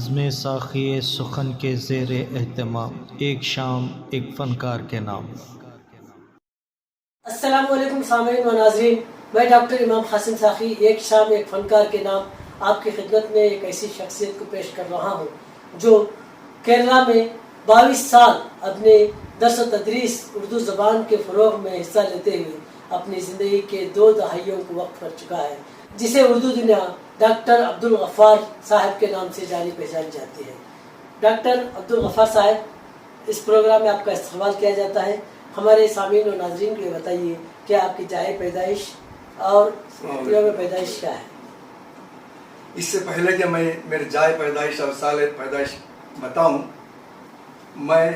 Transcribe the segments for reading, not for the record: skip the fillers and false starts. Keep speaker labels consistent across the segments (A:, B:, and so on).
A: نظم ساخی سخن کے زیر اہتمام ایک شام ایک فنکار کے نام۔
B: السلام علیکم سامعین و ناظرین، میں ڈاکٹر امام قاسم ساخی ایک شام ایک فنکار کے نام آپ کی خدمت میں ایک ایسی شخصیت کو پیش کر رہا ہوں جو کیرلا میں 22 سال اپنے درس و تدریس اردو زبان کے فروغ میں حصہ لیتے ہوئے اپنی زندگی کے 2 دہائیوں کو وقف کر چکا ہے، جسے اردو دنیا ڈاکٹر عبدالغفار صاحب کے نام سے جانی پہچانی جاتی ہے۔ ڈاکٹر عبدالغفار صاحب، اس پروگرام میں آپ کا استقبال کیا جاتا ہے۔ ہمارے سامعین و ناظرین کو یہ بتائیے کہ آپ کی جائے پیدائش اور یوم پیدائش کیا ہے؟
C: اس سے پہلے کہ میں میرے جائے پیدائش اور سال پیدائش بتاؤں، میں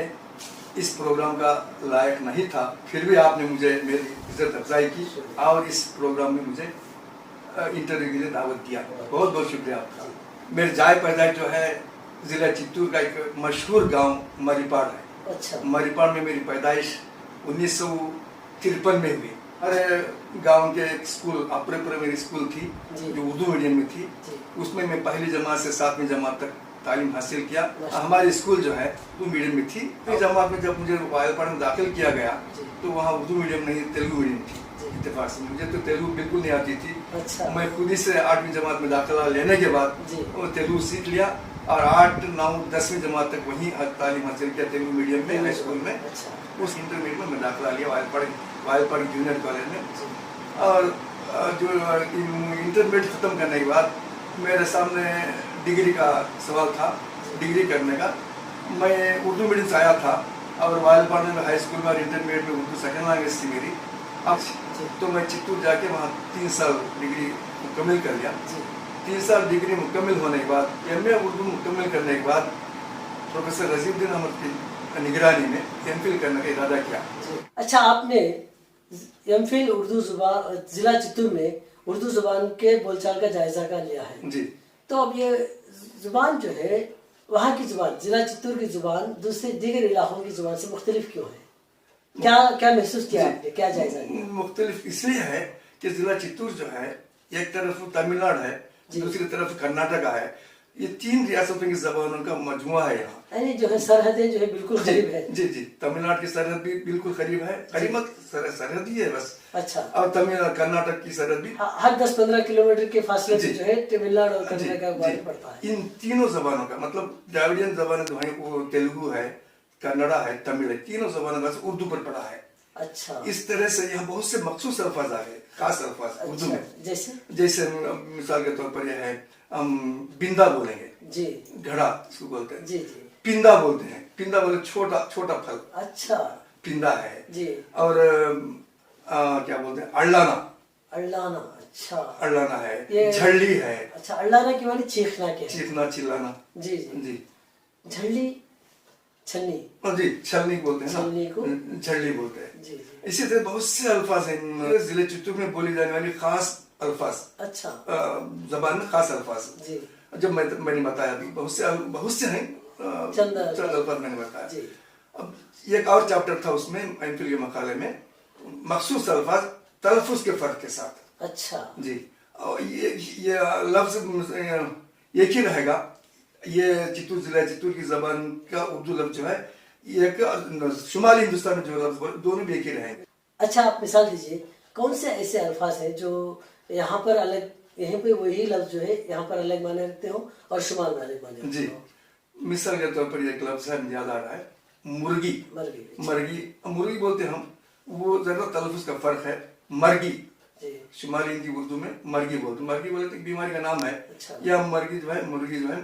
C: اس پروگرام کا لائق نہیں تھا، پھر بھی آپ نے مجھے میری عزت افزائی کی اور اس پروگرام میں مجھے انٹرویو کے لیے دعوت دیا۔ بہت بہت شکریہ آپ کا۔ میرے جائے پیدائش جو ہے ضلع چتور کا ایک مشہور گاؤں مریپاڑ ہے۔
B: اچھا،
C: مریپاڑ میں میری پیدائش 1953 میں ہوئی۔ ہر گاؤں کے ایک اسکول، اپر پرائمری اسکول تھی جو اردو میڈیم میں تھی، اس میں پہلی جماعت سے 7ویں جماعت تک تعلیم حاصل کیا۔ ہماری اسکول جو ہے اردو میڈیم میں تھی۔ پہلی جماعت میں جب مجھے وائلپاڑ میں داخل کیا گیا تو وہاں اردو میڈیم نہیں، تیلگو میڈیم تھی۔ اتفاق سے مجھے تو تیلگو بالکل نہیں آتی تھی۔ میں خود ہی سے 8ویں جماعت میں داخلہ لینے کے بعد وہ تیلگو سیکھ لیا اور 8، 9، 10ویں جماعت تک وہیں تعلیم حاصل کیا تیلگو میڈیم میں، ہائی اسکول میں۔ اس انٹرمیڈیٹ میں داخلہ لیا وائلپاڑ جونیئر کالج میں، اور جو انٹرمیڈیٹ ختم کرنے کے بعد میرے سامنے ڈگری کا سوال تھا، ڈگری کرنے کا۔ میں اردو میڈیم سے آیا تھا اور وائلپاڑ میں ہائی اسکول میں اور انٹرمیڈیٹ میں اردو سیکنڈ لینگویج تھی میری۔ اب تو میں چتور جا کے وہاں 3 سال ڈگری مکمل کر لیا۔ 3 سال ڈگری مکمل ہونے کے بعد ایم اے اردو مکمل کرنے کے بعد پروفیسر رضی الدین احمد کی نگرانی میں ایم فل کرنے کا ارادہ کیا۔
B: اچھا، آپ نے ایم فل اردو زبان ضلع چتور میں اردو زبان کے بول چال کا جائزہ کا لیا ہے
C: جی۔
B: تو اب یہ زبان جو ہے، وہاں کی زبان، ضلع چتور کی زبان دوسرے دیگر علاقوں کی زبان سے مختلف کیوں ہے؟ کیا محسوس کیا آپ نے، کیا جائزہ لیا؟
C: مختلف اس لیے ہے کہ ضلع چتور جو ہے ایک طرف تمل ناڈو ہے، دوسری طرف کرناٹکا ہے۔ یہ 3 ریاستوں کی زبانوں کا مجموعہ ہے یہاں۔
B: یعنی جو ہے سرحدیں جو ہے بالکل قریب ہے۔
C: جی جی، تمل ناڈو کی سرحد بھی بالکل قریب ہے، قریب سرحد ہی ہے بس۔
B: اچھا،
C: اور کرناٹک کی سرحد بھی
B: ہر 10-15 کلومیٹر کے فاصلے پہ جو ہے تمل ناڈو اور کرناٹک کا بارڈر پڑتا ہے۔
C: ان تینوں زبانوں کا مطلب ڈراویڈین زبانیں جو ہیں وہ تیلگو ہے، کنڑا ہے، تمل ہے، تینوں زبانوں کا اردو پر پڑا ہے۔
B: اچھا،
C: اس طرح سے یہاں بہت سے مخصوص الفاظ آ گئے، خاص الفاظ اردو میں، جیسے مثال کے طور پر یہ ہے ہم بندہ بولیں گے،
B: جی،
C: گھڑا اس کو بولتے ہیں۔
B: جی جی،
C: پندا بولتے ہیں، پندا بولے چھوٹا پھل،
B: اچھا،
C: پندا ہے۔
B: جی،
C: اور کیا بولتے ہیں، اڑلانا،
B: اڑلانا، اچھا،
C: اڑلانا ہے، جھڑلی ہے۔
B: اچھا، اڑلانا کی معنی چیخنا کے ہے؟
C: چیخنا، چلانا۔
B: جی جی
C: جی،
B: جھڑلی، چھلنی،
C: جی چھلنی بولتے ہیں
B: چھلنی کو
C: نا، جھڑلی بولتے ہیں۔
B: جی جی،
C: اسی طرح بہت سے الفاظ ہیں ضلع چتور میں بولی جانے والی خاص الفاظ،
B: اچھا،
C: زبان میں خاص الفاظ
B: جی،
C: جب میں نے بتایا ابھی بہت سے ہیں، چند الفاظ میں نے بتایا۔
B: جی،
C: اب ایک اور چیپٹر تھا اس میں ایم فل کے مقالے میں، مخصوص الفاظ تلفظ کے فرق کے ساتھ۔
B: اچھا،
C: جی، اور یہ لفظ ایک ہی رہے گا۔ یہ ضلع چتور کی زبان کا اردو لفظ جو ہے، یہ شمالی ہندوستان میں جو لفظ بولے دونوں بھی ایک ہی رہیں گے۔
B: اچھا، آپ مثال دیجیے کون سے ایسے الفاظ ہیں جو یہاں پر الگ، یہیں پہ وہی لفظ جو ہے یہاں پر الگ معنی رکھتے ہوں اور شمال میں الگ معنی رکھتے
C: جی،
B: ہوں؟
C: مثال کے طور پر ایک لفظ ہے، یاد آ رہا ہے، مرغی۔ مرغی بولتے ہیں ہم، وہ ذرا تلفظ کا فرق ہے۔ مرگی شمالی ہندی اردو میں مرگی بولتے ہیں، مرگی بولتے ہیں بیماری کا نام ہے، یا مرغی جو ہے، مرغی جو ہے،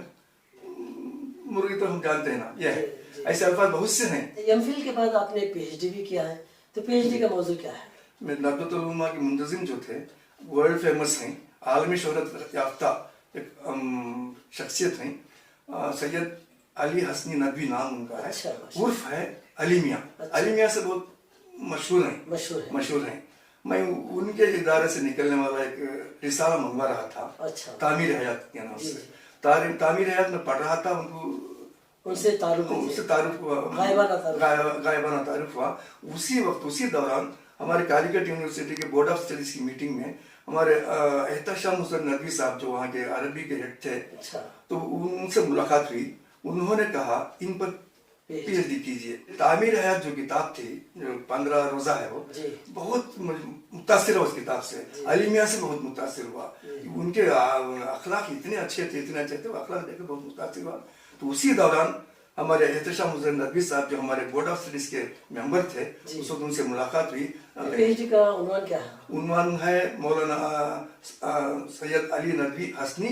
C: مرغی تو ہم جانتے ہیں نا، یہ ہے۔ ایسے الفاظ بہت سے ہیں۔
B: ایم فل کے بعد آپ نے پی ایچ ڈی بھی کیا ہے، تو پی ایچ ڈی کا موضوع کیا ہے؟
C: میں ندوۃ العلماء کے منتظم جو تھے، ورلڈ فیمس ہیں، عالمی شہرت یافتہ ایک شخصیت ہیں، سید علی حسنی ندوی نام ان کا ہے، عرف ہے علی میاں۔ علی میاں سے بہت مشہور ہیں۔ میں ان کے ادارے سے نکلنے والا ایک رسالہ منگوا رہا تھا، تعمیر حیات کے نام سے۔ تعمیر حیات میں پڑھ رہا تھا، ان سے تعارف ہوا، غائبانہ تعارف ہوا۔ اسی وقت، اسی دوران ہمارے کالیکٹ یونیورسٹی کے بورڈ آف اسٹڈیز کی میٹنگ میں हमारे एहतशाम हुसैन नदवी साहब जो वहाँ के अरबी के हेड थे,
B: अच्छा
C: तो उनसे मुलाकात हुई। उन्होंने कहा इन पर पीएचडी कीजिए। तामीर हयात जो किताब थी, जो 15 रोजा है, वो
B: जी
C: बहुत मुतासिर हुआ उस किताब से, अली मियां से बहुत मुतासिर हुआ। उनके अखलाक इतने अच्छे थे, इतने अच्छे थे, वो अखलाक देखकर बहुत मुतासिर हुआ। तो उसी दौरान हमारे एहतशाम हुसैन नदवी साहब जो हमारे बोर्ड ऑफ स्टडीज के मेंबर थे, उस वक्त उनसे मुलाकात हुई।
B: पीएचडी का उन्वान क्या है?
C: उन्वान है मौलाना सैयद अली नदवी हसनी,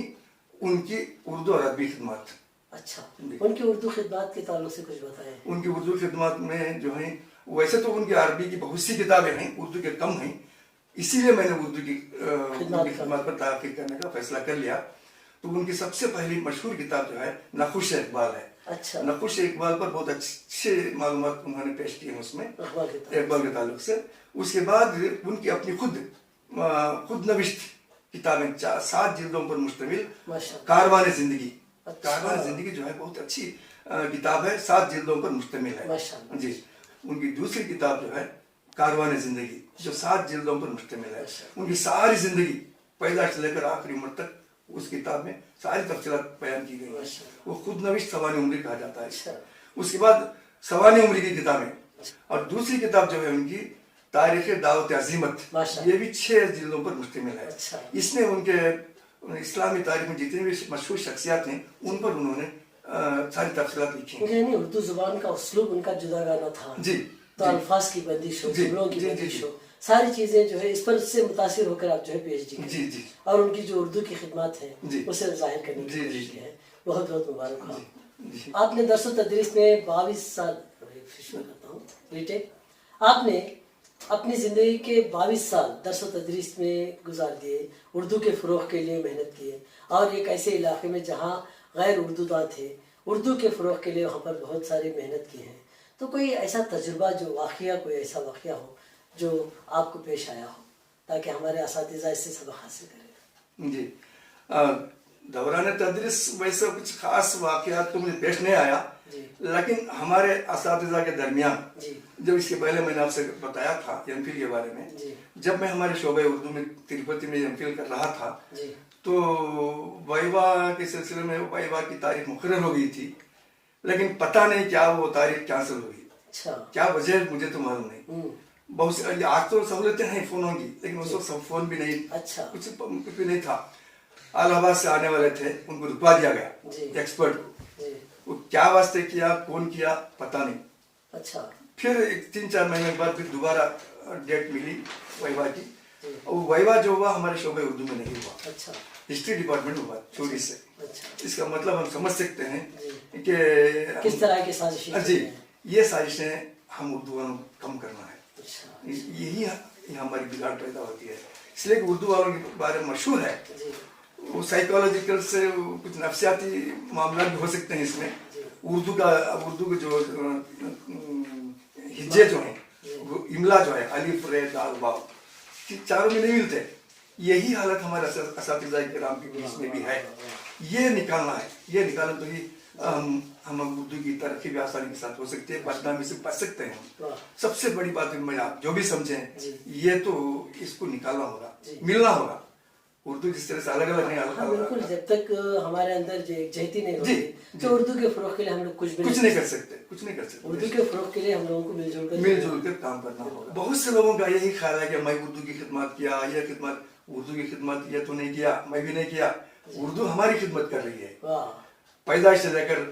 C: उनकी उर्दू और अरबी खिदमत।
B: अच्छा, उनकी उर्दू खिदमत के ताल्लुक से कुछ बताएं।
C: उनकी उर्दू खिदमत में जो है, वैसे तो उनकी अरबी की बहुत सी किताबें हैं, उर्दू के कम हैं, इसीलिए मैंने उर्दू की खिदमत पर तहकीक करने का फैसला कर लिया। तो उनकी सबसे पहली मशहूर किताब जो है नकुश इकबाल है।
B: अच्छा,
C: नकुश इकबाल पर बहुत अच्छे मालूमात उन्होंने पेश किए हैं उसमें, इकबाल के ताल्लुक से। उसके बाद उनकी अपनी खुद नविश्त किताबें 7 जिल्दों पर मुश्तमिल कारवान जिंदगी। कारवान जिंदगी जो है बहुत अच्छी किताब है, 7 जिल्दों पर मुश्तमिल है जी। उनकी दूसरी किताब जो है कारवान जिंदगी, जो 7 जिल्दों पर मुश्तमिल है। उनकी सारी जिंदगी पैदा से लेकर आखिरी उम्र तक उस किताब में सारी तफसीलात बयान की गई है। वो खुद नविश सवानी उम्र कहा जाता है। उसके बाद सवानी उम्र की किताबें, और दूसरी किताब जो है उनकी तारीख दावत अजीमत, ये भी 6 जिल्दों पर मुश्तमिल है। इसमें उनके इस्लामी तारीख में जितनी भी मशहूर शख्सियात हैं उन पर उन्होंने सारी तफसीलात लिखी हैं।
B: यानी उर्दू जुबान का उसलूब उनका जुदागाना था
C: जी,
B: तो अल्फाज की बंदिश हो, जुमलों की बंदिश हो, सारी चीजें जो है इस पर से मुतासिर होकर आप जो है पीएचडी
C: जी जी,
B: और उनकी जो उर्दू की खिदमत है उसे जाहिर करने की
C: जी,
B: कोशिश
C: जी।
B: की है। बहुत बहुत मुबारक हो।
C: जी।
B: आपने दरस तदरीस में 22 साल बीटेक, आपने अपनी ज़िंदगी के 22 साल दरस तदरीस में गुजार दिए, उर्दू के फ़रोग़ के लिए मेहनत किए, और एक ऐसे इलाके में जहाँ गैर उर्दूदां थे, उर्दू के फ़रोग़ के लिए वहाँ पर बहुत सारी मेहनत की है। तो कोई ऐसा तजुर्बा जो वाक़या, कोई ऐसा वाक़या हो जो आपको पेश आया हो, ताकि हमारे असातिज़ा इससे सबक हासिल करें।
C: जी, दौरान तदरीस वैसे कुछ खास वाक़यात तो मुझे पेश नहीं आया, लेकिन हमारे असातिज़ा के दरमियान, जब इसके पहले मैंने आपसे बताया था एमफिल के बारे में, जब मैं हमारे शोबे उर्दू में तिरुपति में एमफिल कर रहा था, तो वाइवा के सिलसिले में वाइवा की तारीख मुकर्रर हो गई थी, लेकिन पता नहीं क्या वो तारीख कैंसिल हो गई। अच्छा। क्या वजह मुझे तो मालूम नहीं। बहुत सी आज तो सहूलतें हैं फोनों की, लेकिन उस वक्त फोन भी नहीं, अच्छा, कुछ भी नहीं था। इलाहाबाद से आने वाले थे, उनको रुकवा दिया गया एक्सपर्ट को। वो क्या वास्ते किया, कौन किया, पता नहीं। अच्छा। फिर 3-4 महीने के बाद फिर दोबारा डेट मिली वाइवा की, और वाइवा जो हुआ हमारे शोबे उर्दू में नहीं हुआ। अच्छा। हिस्ट्री डिपार्टमेंट हुआ चोरी से। अच्छा। इसका मतलब हम समझ सकते हैं कि किस तरह की साजिशें। जी, ये साजिशें हम उर्दू वालों को कम करना है। अच्छा। यही हमारी बिगाड़ पैदा होती है, इसलिए उर्दू वालों के बारे में मशहूर है। वो साइकोलॉजिकल से कुछ नफ्सियाती मामला भी हो सकते हैं इसमें। उर्दू के जो हिज्जे जो हैं, वो इमला जो है अलिफ रे दाल वाव, चारों में नहीं मिलते। यही हालत हमारे असातिज़ा किराम के बीच में भी है। ये निकालना है, ये निकालना तो ही हम उर्दू की तरक्की भी आसानी के साथ हो सकती है, बदनामी से बच सकते हैं। सबसे बड़ी बात है, मैं आप जो भी समझें, ये तो इसको निकालना होगा, मिलना होगा। उर्दू जिस तरह से अलग अलग नहीं, अलग बिल्कुल, जब तक हमारे अंदर यकजहती नहीं होती तो उर्दू के फ़रोग़ के लिए हम लोग कुछ नहीं कर सकते। उर्दू के फ़रोग़ के लिए हम लोगों को मिलजुल कर काम करना होगा। बहुत से लोगों का यही ख्याल है कि मैं उर्दू की खिदमत किया, ये खिदमत, उर्दू की खिदमत ये तो नहीं किया, मैं भी नहीं किया। उर्दू हमारी खिदमत कर रही है, पैदाइश से लेकर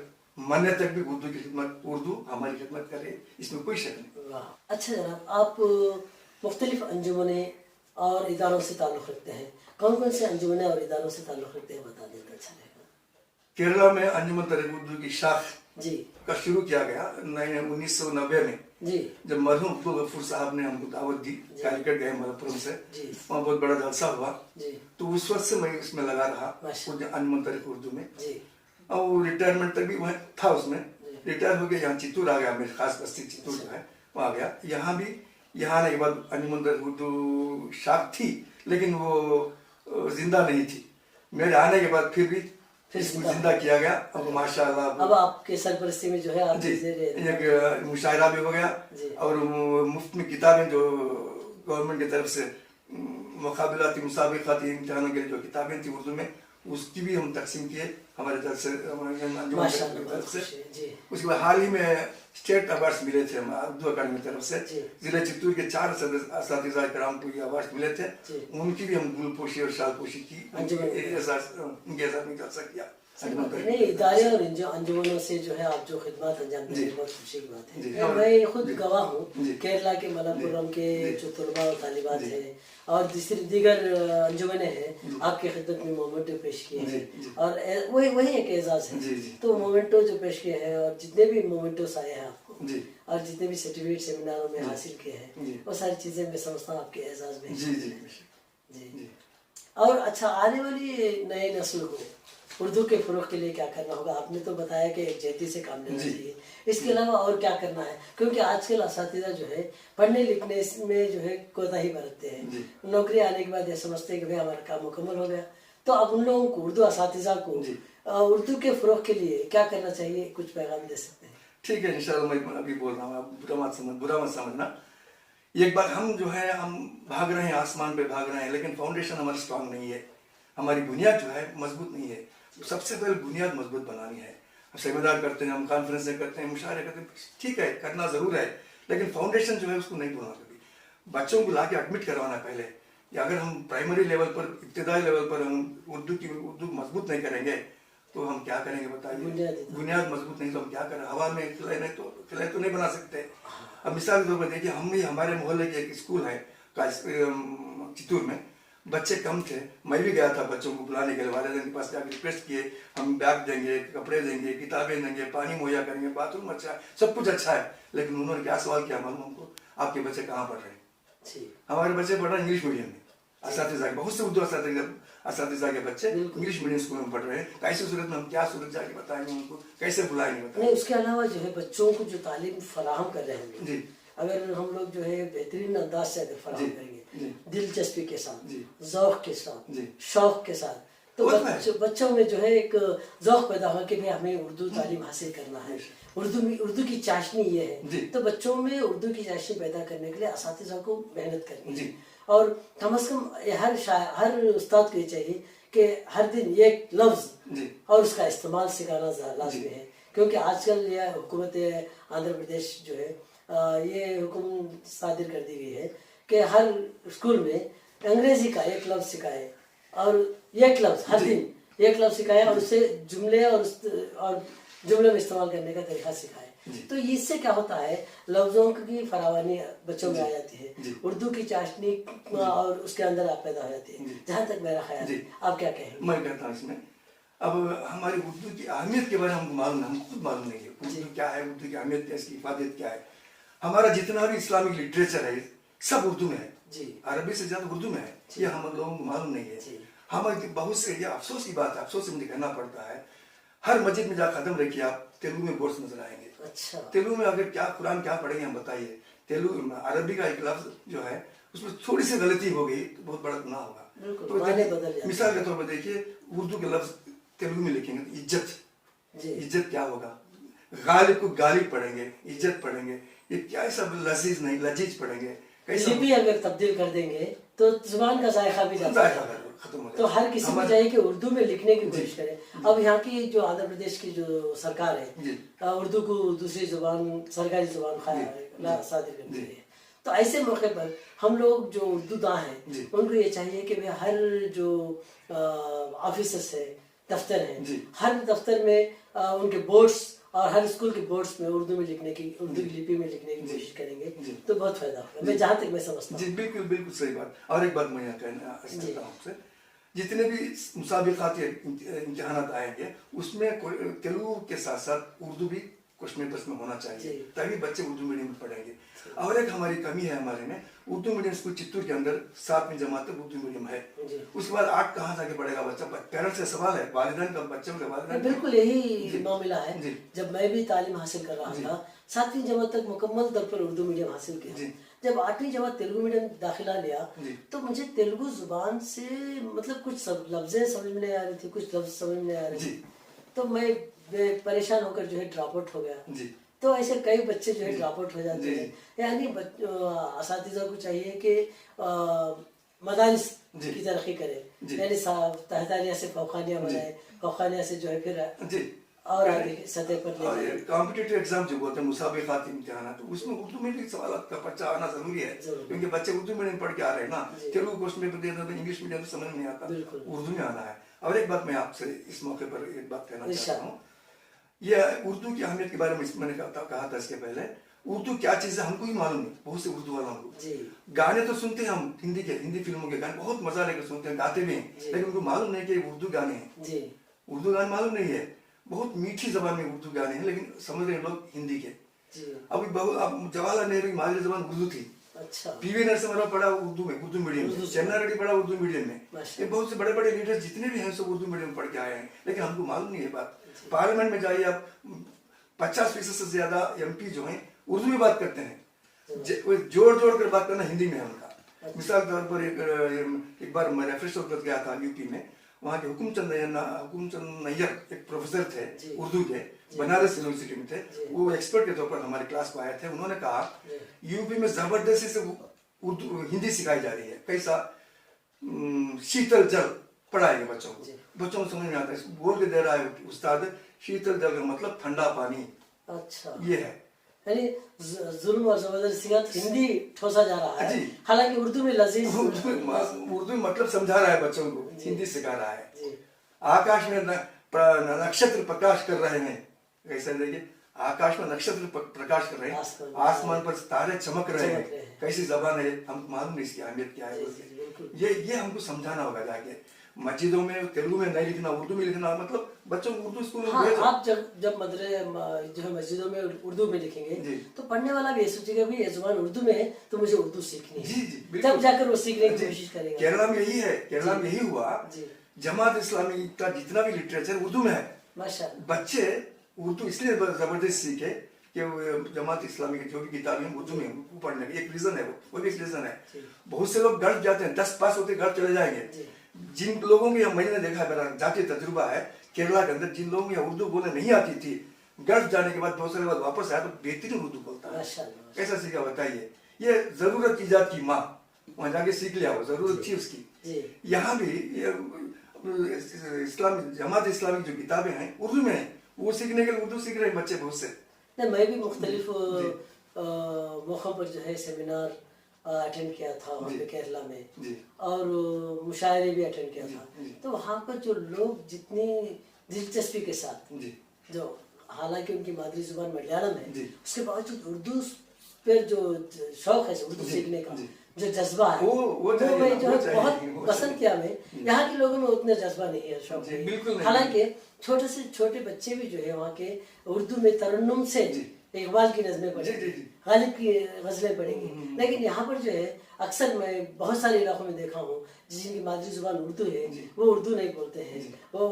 C: मरने तक भी उर्दू की खिदमत, उर्दू हमारी खिदमत कर रही है, इसमें कोई शक नहीं। अच्छा जनाब, आप मुख्तलिफ अंजुमने और इदारों से ताल्लुक़ रखते हैं, कौन कौन से अंजुमने और इदारों से ताल्लुक़ रखते हैं, बता दें तो अच्छा रहेगा। केरला में अंजुमन तरीक़ उर्दू की शाख का शुरू किया गया 1990 में, जब मरहूम अब्दुल गफूर साहब ने हमको दावत दी, कालीकट गए मलप्पुरम से, वहाँ बहुत बड़ा जलसा हुआ। तो उस वक्त से मैं इसमें लगा रहा अंजुमन तरीक़ उर्दू में, और रिटायरमेंट तक भी वहाँ था। उसमें रिटायर हो गया, यहाँ चित्तूर आ गया, मेरी खास बस्ती चित्तूर जो है वहाँ आ गया। यहाँ आने के बाद अंजुमन तरीक़ उर्दू शाख थी, लेकिन वो जिंदा नहीं थी। मेरे आने के बाद फिर जिंदा किया गया। अब माशाअल्लाह अब आपके सरपरस्ती में जो है आप एक मुशायरा भी हो गया, और मुफ्त में किताबें जो गवर्नमेंट की तरफ से मुकाबलाती मुसाबिकाती इम्तिहानों के लिए जो किताबें थी उर्दू में, उसकी भी हम तकसीम किए हमारे तरफ से, अंजुमन की तरफ से। उसके बाद हाल ही में स्टेट अवार्ड्स मिले थे उर्दू अकादमी की तरफ से, जिला चित्तूर के 4 असातिज़ा कराम को ये अवार्ड मिले थे, उनकी भी हम गुलपोशी और शालपोशी की, उनके एजाज़ में जलसा किया।
B: नहीं, इदारे और अंजुमनों से जो है आप जो खिदमत अंजाम दे रहे हैं, बहुत खुशी की बात है। मैं खुद गवाह हूँ, केरला के मलप्पुरम के जो तलबा और तालिबात हैं और दीगर अंजुमने हैं, आपकी खिदमत में मोमेंटो पेश किए हैं और वही एक एजाज़ है। तो मोमेंटो जो पेश किए हैं और जितने भी मोमेंटोस आए हैं आपको और जितने भी सर्टिफिकेट सेमिनारों में हासिल किए हैं, वो सारी चीज़ें मैं समझता हूँ आपके एजाज़ में जी। और अच्छा, आने वाली नई नस्ल को उर्दू के फ़रोग़ के लिए क्या करना होगा? आपने तो बताया कि एकजहती से काम लेना चाहिए, इसके अलावा और क्या करना है? क्योंकि आजकल असातिज़ा जो है पढ़ने लिखने में जो है कोताही बरतते हैं, नौकरी आने के बाद ये समझते हैं कि भाई हमारा काम मुकम्मल हो गया। तो अब उन लोगों को, उर्दू असातिज़ा को उर्दू के फ़रोग़ के लिए क्या करना चाहिए, कुछ पैगाम दे सकते हैं?
C: ठीक है, इंशाल्लाह मैं अभी बोल रहा हूँ, आप बुरा मत समझना। एक बार हम जो है हम भाग रहे हैं, आसमान पे भाग रहे हैं, लेकिन फाउंडेशन हमारा स्ट्रांग नहीं है, हमारी बुनियाद जो है मजबूत नहीं है। सबसे पहले बुनियाद मजबूत बनानी है। हम सेमिनार करते हैं, हम कॉन्फ्रेंसें करते हैं, मुशायरे करते हैं, ठीक है करना ज़रूर है, लेकिन फाउंडेशन जो है उसको नहीं भूलना कभी। बच्चों को ला के एडमिट करवाना पहले, या अगर हम प्राइमरी लेवल पर, इब्तदाई लेवल पर हम उर्दू मजबूत नहीं करेंगे तो हम क्या करेंगे बताइए? बुनियाद मजबूत नहीं तो हम क्या करें? हवा में खिले तो नहीं बना सकते। अब मिसाल के तौर पर देखिए, हम भी हमारे मोहल्ले के एक स्कूल है चित्तूर में, बच्चे कम थे, मैं भी गया था बच्चों को बुलाने के लिए, वालिदैन के पास जाकर रिक्वेस्ट किए, हम बैग देंगे, कपड़े देंगे, किताबें देंगे, पानी मुहैया करेंगे, बाथरूम अच्छा है, सब कुछ अच्छा है, लेकिन उन्होंने क्या सवाल किया मालूम हमको? आपके बच्चे कहाँ पढ़ रहे हैं? हमारे बच्चे पढ़ रहे हैं इंग्लिश मीडियम में। असातिज़ा के बहुत से उर्दू असातिज़ा के बच्चे इंग्लिश मीडियम स्कूल में पढ़ रहे हैं। कैसे सूरत में हम क्या सूरत जाके बताएंगे उनको, कैसे बुलाएंगे बताएंगे?
B: नहीं, उसके अलावा जो है बच्चों को जो तालीम फराहम कर रहे हैं जी, अगर हम लोग जो है बेहतरीन अंदाज से अगर फराहम करेंगे, दिलचस्पी के साथ, ज़ौक़ के साथ, शौक़ के साथ, तो बच्चों में जो है एक ज़ौक़ पैदा होगा कि भाई हमें उर्दू तालीम हासिल करना है, उर्दू की चाशनी ये है। तो बच्चों में उर्दू की चाशनी पैदा करने के लिए असातिज़ा को मेहनत करनी है, और कम से कम हर उस्ताद को ये चाहिए कि हर दिन एक लफ्ज़ और उसका इस्तेमाल सिखाना लाजमी है। क्योंकि आजकल यह हुकूमत आंध्र प्रदेश जो है ये हुक्म सादिर कर दी गई है कि हर स्कूल में अंग्रेजी का एक लफ्ज़ सिखाए, और एक लफ्ज़ हर दिन एक लफ्ज़ सिखाए, और उससे जुमले और जुमले में इस्तेमाल करने का तरीका सिखाए। तो इससे क्या होता है, लफ्ज़ों की फरावानी बच्चों में आ जाती है, उर्दू की चाशनी और उसके अंदर आप पैदा हो जाती है। जहाँ तक मेरा ख्याल है, आप क्या कहेंगे?
C: मैं कहता हूँ इसमें, अब हमारी उर्दू की अहमियत के बारे में हमको मालूम है, हमको खुद मालूम नहीं है उर्दू क्या है, उर्दू की अहमियत क्या है, इसकी इफादत क्या है। हमारा जितना भी इस्लामिक लिटरेचर है सब उर्दू में है, अरबी से ज़्यादा उर्दू में है, ये हम लोगों को मालूम नहीं है। हम बहुत से, ये अफसोस की बात है, अफसोस से मुझे कहना पड़ता है, हर मस्जिद में जाकर कदम रखिए आप, तेलुगु में बोर्ड्स नजर आएंगे।
B: अच्छा,
C: तेलुगु में अगर क्या कुरान क्या पढ़ेंगे हम बताइए? तेलुगु अरबी का एक लफ्ज जो है उसमें थोड़ी सी गलती हो गई तो बहुत बड़ा गुनाह होगा। तो मिसाल के तौर पर देखिए, उर्दू के लफ्ज तेलुगु में लिखेंगे तो इज्जत क्या होगा? गालिब को गालिब पढ़ेंगे, इज्जत पढ़ेंगे, ये क्या सब लजीज नहीं लजीज पढ़ेंगे।
B: लिपि अगर तब्दील कर देंगे तो जुबान का जायका भी जाता है, खत्म हो जाता। तो हर किसी को चाहिए कि उर्दू में लिखने की कोशिश करें। अब यहाँ की जो आंध्र प्रदेश की जो सरकार है, उर्दू को दूसरी जुबान, सरकारी जुबान सादिर करती है। तो ऐसे मौके पर हम लोग जो उर्दूदां हैं उनको ये चाहिए कि भाई हर जो ऑफिसर्स है, दफ्तर हैं, हर दफ्तर में उनके बोर्ड्स और हर स्कूल के बोर्ड्स में उर्दू में लिखने की, उर्दू की लिपि में लिखने की कोशिश करेंगे तो बहुत फायदा होगा। मैं जहाँ तक मैं समझता हूँ।
C: जी बिल्कुल सही बात। और एक बात मैं यहाँ कहना चाहता हूँ आपसे, जितने भी मुसाबिकाती इम्तिहानात आएंगे उसमें तेलुगु के साथ साथ उर्दू भी कुछ में बस में होना चाहिए, ताकि बच्चे उर्दू मीडियम में पढ़ेंगे। और एक हमारी कमी है हमारे में, उर्दू मीडियम स्कूल चित्तूर के अंदर 7वीं जमात तक उर्दू मीडियम है, उसके बाद 8 कहाँ जाके पढ़ेगा बच्चा? पेरेंट्स से सवाल है, वालिदैन का, बच्चों के वालिदैन।
B: बिल्कुल यही मामला है। जब मैं भी तालीम हासिल कर रहा था, 7वीं जमात तक मुकम्मल तौर पर उर्दू मीडियम हासिल किया। जब 8वीं जमात तेलुगु मीडियम दाखिला लिया तो मुझे तेलुगु जुबान से मतलब कुछ लफ्ज़ें समझ में नहीं आ रही थी, कुछ लफ्ज़ समझ में नहीं आ रहे थे, तो मैं परेशान होकर जो है ड्रॉप आउट हो गया। तो ऐसे कई बच्चे जो है ड्रॉप आउट हो जाते हैं। यानी असातिज़ा को चाहिए कि मदारिस
C: जी।
B: की तरक्की करे,
C: जी।
B: यानी तहतानिया से फौखानिया बनाए, फौखानिया से जो है फिर
C: जी
B: और आगे की सतह पर ले
C: और
B: जाए।
C: कॉम्पिटिटिव एग्जाम जो होते हैं मुसाबिकाती इम्तिहान, तो उसमें उर्दू में भी सवाल का पर्चा आना जरूरी है,
B: जरूरी।
C: क्योंकि बच्चे उर्दू मीडियम पढ़ के आ रहे हैं ना,
B: जी।
C: तेलुगु क्वेश्चन पेपर दे दो तो इंग्लिश मीडियम में समझ नहीं आता,
B: बिल्कुल।
C: उर्दू में आना है। और एक बात मैं आपसे इस मौके पर एक बात कहना
B: इरशाद।
C: चाहता हूँ, यह उर्दू की अहमियत के बारे में मैंने कहा था इसके पहले, उर्दू क्या चीज है हमको ही मालूम नहीं, बहुत से उर्दू वालों को।
B: जी।
C: गाने तो सुनते हैं हम हिंदी फिल्मों के गाने बहुत मजा लेकर सुनते हैं, गाते भी हैं,
B: जी।
C: लेकिन उनको मालूम नहीं कि उर्दू गाने हैं।
B: जी
C: उर्दू गाने मालूम नहीं है, बहुत मीठी जबान में उर्दू गाने हैं, लेकिन समझ रहे हैं लोग हिंदी के।
B: जी।
C: अब जवाहरलाल नेहरू की मादरी जबान उर्दू थी,
B: अच्छा।
C: पीवी नरसिम्हा राव पढ़ा उर्दू में, उर्दू मीडियम में, चन्ना रेड्डी पढ़ा उर्दू मीडियम में,
B: माशा।
C: ये बहुत से बड़े बड़े लीडर्स जितने भी हैं सब उर्दू मीडियम में पढ़ के आए हैं, लेकिन हमको मालूम नहीं है बात। पार्लियामेंट में जाइए आप, 50% से ज्यादा एमपी जो हैं उर्दू में बात करते हैं, जोड़ जोड़ कर बात करना हिंदी में है उनका। मिसाल के तौर पर एक बार मैं रेफरेंस होकर गया था यूपी में, वहाँ के हुकुमचंद नैयर एक प्रोफेसर थे उर्दू के, बनारस यूनिवर्सिटी में थे, वो एक्सपर्ट के तौर पर हमारी क्लास को आए थे। उन्होंने कहा यूपी में जबरदस्ती से उर्दू हिंदी सिखाई जा रही है, कैसा, शीतल जल पढ़ाएंगे बच्चों को, बच्चों को समझ में आता है, बोल के दे रहा है उस्ताद, शीतल जल का मतलब ठंडा पानी।
B: अच्छा,
C: ये है,
B: यानी जुल्म और जबरदस्ती का हिंदी ठोसा जा रहा है,
C: जी।
B: हालांकि उर्दू में लजीज
C: उर्दू में मतलब समझा रहा है बच्चों को, हिंदी सिखा रहा है।
B: जी।
C: आकाश में नक्षत्र प्रकाश कर रहे हैं, कैसे देखिए, आकाश में नक्षत्र प्रकाश कर रहे हैं, आसमान पर तारे चमक रहे हैं, कैसी जबान है, हम मालूम नहीं इसकी अहमियत क्या है। ये हमको समझाना होगा जाके, मस्जिदों में तेलुगु में नहीं लिखना, उर्दू में लिखना, मतलब बच्चों को उर्दू स्कूल में भेजो।
B: आप जब जो है मस्जिदों में उर्दू में लिखेंगे तो पढ़ने वाला भी ये सोचेगा भी ये जुबान उर्दू में है तो मुझे उर्दू सीखनी है,
C: जी,
B: तब जाकर वो सीखने की कोशिश करेगा।
C: केरला में यही है, केरला में यही हुआ, जमात इस्लामी का जितना भी लिटरेचर उर्दू में है,
B: माशाअल्लाह।
C: बच्चे उर्दू इसलिए जबरदस्त सीखे कि जमात इस्लामी की जो भी किताबें उर्दू में पढ़ने की एक रीजन है, वो भी एक रीजन है। बहुत से लोग घर जाते हैं, 10 पास होते घर चले जाएंगे। जिन लोगों को मैंने देखा है, मेरा जाती तजुर्बा है केरला के अंदर, जिन लोगों को उर्दू बोलने नहीं आती थी, घर जाने के बाद बहुत सारे बाद वापस आया तो बेहतरीन उर्दू बोलता है। कैसा सीखा बताइए, ये जरूरत ईजाद की माँ, वहां जाके सीख लिया, वो जरूरत थी उसकी। यहाँ भी इस्लामी जमात इस्लामी जो किताबें हैं उर्दू में है, वो सीखने के लिए उर्दू सीख रहे हैं बच्चे बहुत से।
B: नहीं, मैं भी मुख्तलिफ मौक़ों पर जो है सेमिनार अटेंड किया था वहाँ पे केरला में, और मुशायरे भी अटेंड किया था, तो वहाँ पर जो लोग जितनी दिलचस्पी के साथ, जो हालांकि उनकी मादरी जुबान मलयालम है, उसके बावजूद उर्दू पे जो शौक है उर्दू सीखने का, जो जज्बा है, वो मैं जो है बहुत पसंद किया। मैं यहाँ के लोगों में उतना जज्बा नहीं है, शौक नहीं। हालांकि छोटे से छोटे बच्चे भी जो है वहाँ के उर्दू में तरन्नुम से इकबाल की नज़में पढ़ेंगे, गालिब की गज़लें पढ़ेंगे, लेकिन यहाँ पर जो है अक्सर मैं बहुत सारे इलाकों में देखा हूँ जिनकी मादरी जुबान उर्दू है, वो उर्दू नहीं बोलते हैं, वो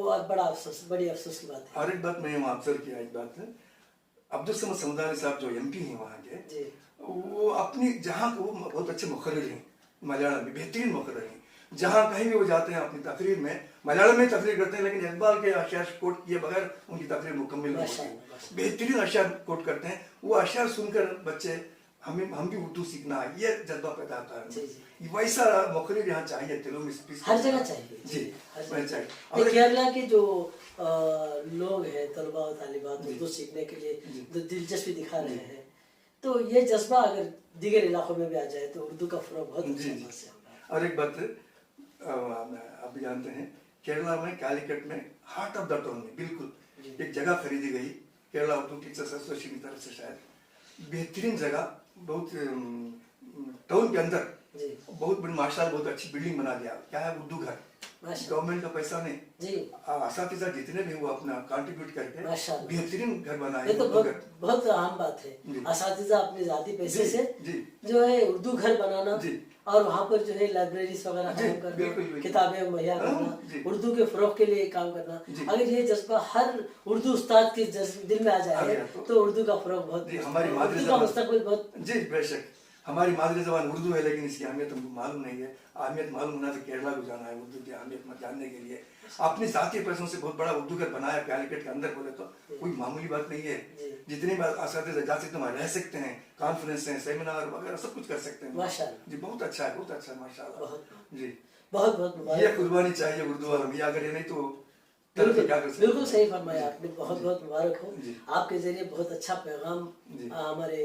B: बड़ी अफसोस की बात है।
C: और एक बात मैं वहाँ ऑब्जर्व किया, एक बात है, अब्दुल समद समदानी साहब जो एमपी हैं वहाँ के, वो अपनी जहाँ को बहुत अच्छे मुखर्रिर हैं, मलयालम में बेहतरीन मुखर्रिर हैं, जहाँ कहीं भी वो जाते हैं अपनी तकरीर में मलयालम में तकरीर करते हैं, लेकिन इकबाल के अशआर कोट किए बगैर उनकी तकरीर मुकम्मल नहीं होती, बेहतरीन अशआर कोट करते हैं। वो अशआर सुनकर बच्चे हम भी उर्दू सीखना है, ये जज्बा पैदा होता है। वैसा मुखर्रिर यहाँ चाहिए, तेलुगु में
B: हर जगह चाहिए
C: जी, चाहिए।
B: और केरला के जो लोग हैं तलबा और तालिबात उर्दू सीखने के लिए दिलचस्पी दिखा रहे हैं, तो ये जज्बा अगर दीगर इलाकों में भी आ जाए तो उर्दू का फरोग बहुत अच्छा से होगा।
C: और एक बात आप भी जानते हैं, केरला में कालीकट में हार्ट ऑफ द टाउन में बिल्कुल एक जगह खरीदी गई, केरला उर्दू टीचर्स एसोसिएशन की तरफ से, शायद बेहतरीन जगह, बहुत टाउन के अंदर बहुत बड़ी माशाल्लाह बहुत अच्छी बिल्डिंग बना दिया। क्या है, उर्दू घर, गवर्नमेंट का पैसा नहीं, असातिज़ा जितने भी वो अपना कंट्रीब्यूट करके बेहतरीन घर बनाए।
B: ये तो बहुत अहम बात है, असातिज़ा अपने जाती पैसे से जो है उर्दू घर बनाना, और वहाँ पर जो है लाइब्रेरीज वगैरह काम करना, किताबें मुहैया करना, उर्दू के फरोग के लिए काम करना। अगर ये जज्बा हर उर्दू उस्ताद के दिल में आ जाए तो उर्दू का फरोग बहुत,
C: हमारी
B: उर्दू का मुस्तकबिल बहुत।
C: जी बेशक, हमारी मादरी जबान उर्दू है, लेकिन इसकी अहमियत हमको मालूम नहीं है। अहमियत मालूम होना तो केरला को जाना है उर्दू की अहमियत जानने के लिए। अपने साथी पैसों से बहुत बड़ा उर्दू घर बनाया कैलिकट के अंदर, बोले तो कोई मामूली बात नहीं है। जितने बार असातिज़ा जा सकते हैं रह सकते हैं, कॉन्फ्रेंस हैं, सेमिनार वगैरह सब कुछ कर सकते हैं
B: माशाल्लाह
C: जी। बहुत अच्छा है, बहुत अच्छा है माशाल्लाह जी।
B: बहुत बहुत मुबारक।
C: ये कुर्बानी चाहिए उर्दू वालों की, अगर ये नहीं तो
B: बिल्कुल
C: क्या कर सकते
B: बिल्कुल सही फरमाया आपने। बहुत बहुत मुबारक हो।
C: जी।
B: आपके जरिए बहुत अच्छा पैगाम
C: जी।
B: हमारे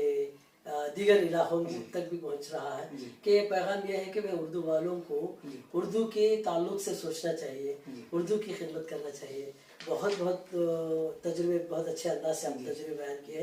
B: दीगर इलाकों तक भी पहुंच रहा है
C: जी।
B: कि ये पैगाम यह है कि वे उर्दू वालों को
C: जी।
B: उर्दू के ताल्लुक से सोचना चाहिए,
C: जी।
B: उर्दू की खिदमत करना चाहिए। बहुत बहुत तजुर्बे, बहुत अच्छे अंदाज से आप तजुर्बे बयान किए हैं।